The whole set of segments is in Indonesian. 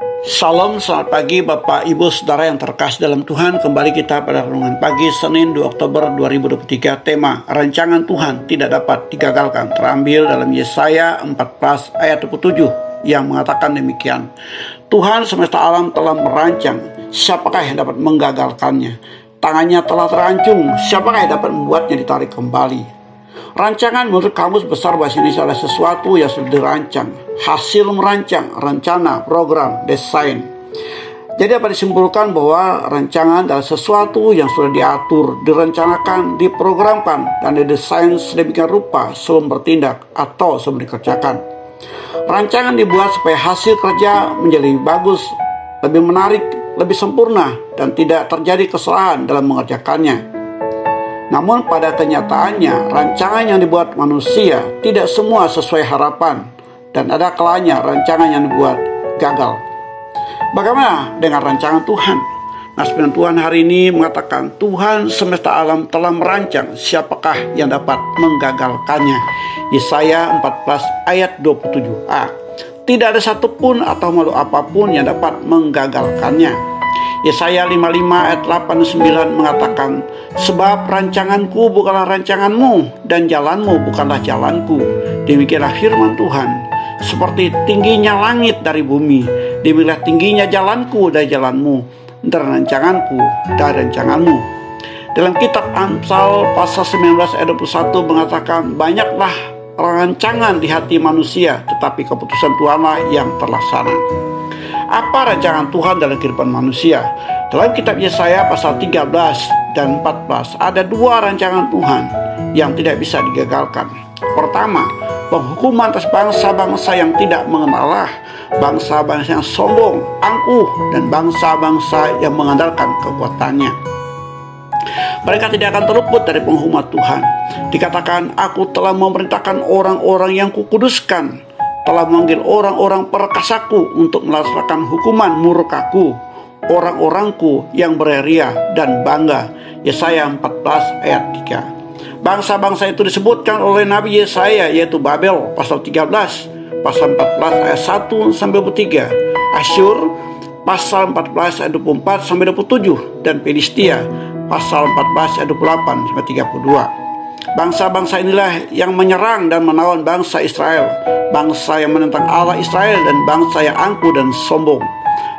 Salam, selamat pagi Bapak Ibu Saudara yang terkasih dalam Tuhan. Kembali kita pada renungan pagi Senin 2 Oktober 2023. Tema rancangan Tuhan tidak dapat digagalkan, terambil dalam Yesaya 14 ayat 27 yang mengatakan demikian. Tuhan semesta alam telah merancang, siapakah yang dapat menggagalkannya? Tangannya telah terancung, siapakah yang dapat membuatnya ditarik kembali? Rancangan menurut Kamus Besar Bahasa Indonesia adalah sesuatu yang sudah dirancang, hasil merancang, rencana, program, desain. Jadi dapat disimpulkan bahwa rancangan adalah sesuatu yang sudah diatur, direncanakan, diprogramkan, dan didesain sedemikian rupa sebelum bertindak atau sebelum dikerjakan. Rancangan dibuat supaya hasil kerja menjadi lebih bagus, lebih menarik, lebih sempurna, dan tidak terjadi kesalahan dalam mengerjakannya. Namun pada kenyataannya, rancangan yang dibuat manusia tidak semua sesuai harapan, dan ada kalanya rancangan yang dibuat gagal. Bagaimana dengan rancangan Tuhan? Nah, firman Tuhan hari ini mengatakan Tuhan semesta alam telah merancang, siapakah yang dapat menggagalkannya? Yesaya 14 ayat 27a. Tidak ada satupun atau makhluk apapun yang dapat menggagalkannya. Yesaya 55 ayat 8 dan 9 mengatakan, sebab rancanganku bukanlah rancanganmu, dan jalanmu bukanlah jalanku. Demikianlah firman Tuhan. Seperti tingginya langit dari bumi, demikianlah tingginya jalanku dari jalanmu, dan rancanganku dari rancanganmu. Dalam kitab Amsal pasal 19 ayat 21 mengatakan, banyaklah rancangan di hati manusia, tetapi keputusan Tuhanlah yang terlaksana. Apa rancangan Tuhan dalam kehidupan manusia? Dalam kitab Yesaya pasal 13 dan 14 ada dua rancangan Tuhan yang tidak bisa digagalkan. Pertama, penghukuman atas bangsa-bangsa yang tidak mengenal Allah, bangsa-bangsa yang sombong, angkuh, dan bangsa-bangsa yang mengandalkan kekuatannya. Mereka tidak akan terluput dari penghukuman Tuhan. Dikatakan, aku telah memerintahkan orang-orang yang kukuduskan, telah memanggil orang-orang perkasaku untuk melaksanakan hukuman murkaku, orang-orangku yang beria dan bangga. Yesaya 14 ayat 3. Bangsa-bangsa itu disebutkan oleh Nabi Yesaya, yaitu Babel pasal 13, pasal 14 ayat 1 sampai 23, Asyur pasal 14 ayat 24 sampai 27, dan Filistia pasal 14 ayat 28 sampai 32. Bangsa-bangsa inilah yang menyerang dan menawan bangsa Israel, bangsa yang menentang Allah Israel, dan bangsa yang angkuh dan sombong.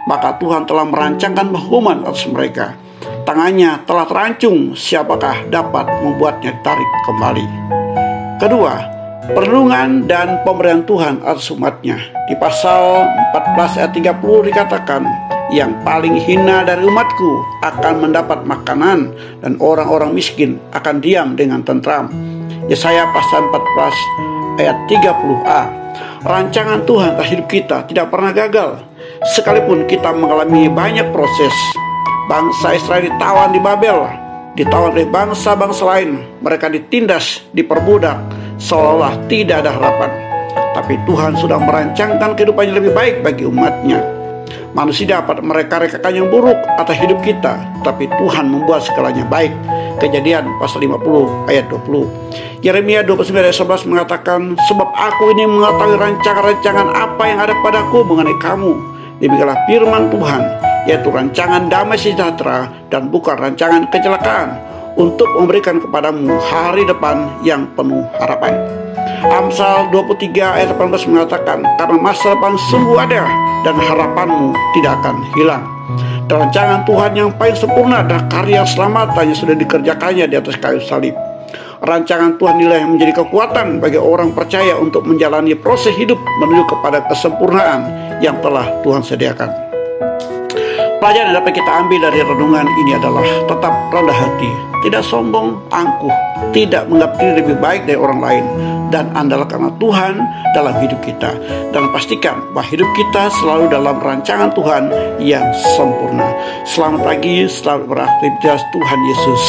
Maka Tuhan telah merancangkan hukuman atas mereka. Tangannya telah terancung, siapakah dapat membuatnya ditarik kembali? Kedua, perlindungan dan pemberian Tuhan atas umatnya. Di pasal 14 ayat 30 dikatakan, yang paling hina dari umatku akan mendapat makanan, dan orang-orang miskin akan diam dengan tentram. Yesaya pasal 14 ayat 30a. Rancangan Tuhan atas hidup kita tidak pernah gagal, sekalipun kita mengalami banyak proses. Bangsa Israel ditawan di Babel, ditawan oleh bangsa-bangsa lain. Mereka ditindas, diperbudak, seolah tidak ada harapan. Tapi Tuhan sudah merancangkan kehidupan yang lebih baik bagi umatnya. Manusia dapat mereka-rekakan yang buruk atas hidup kita, tapi Tuhan membuat segalanya baik. Kejadian pasal 50 ayat 20. Yeremia 29 ayat 11 mengatakan, sebab aku ini mengetahui rancangan-rancangan apa yang ada padaku mengenai kamu. Demikianlah firman Tuhan, yaitu rancangan damai sejahtera dan bukan rancangan kecelakaan, untuk memberikan kepadamu hari depan yang penuh harapan. Amsal 23 ayat 18 mengatakan, karena masa depan sungguh ada, dan harapanmu tidak akan hilang. Dan rancangan Tuhan yang paling sempurna adalah karya selamatan yang sudah dikerjakannya di atas kayu salib. Rancangan Tuhan inilah yang menjadi kekuatan bagi orang percaya untuk menjalani proses hidup menuju kepada kesempurnaan yang telah Tuhan sediakan. Pelajaran yang dapat kita ambil dari renungan ini adalah tetap rendah hati, tidak sombong, angkuh, tidak menganggap diri lebih baik dari orang lain, dan andalkanlah Tuhan dalam hidup kita, dan pastikan bahwa hidup kita selalu dalam rancangan Tuhan yang sempurna. Selamat pagi, selamat beraktivitas. Tuhan Yesus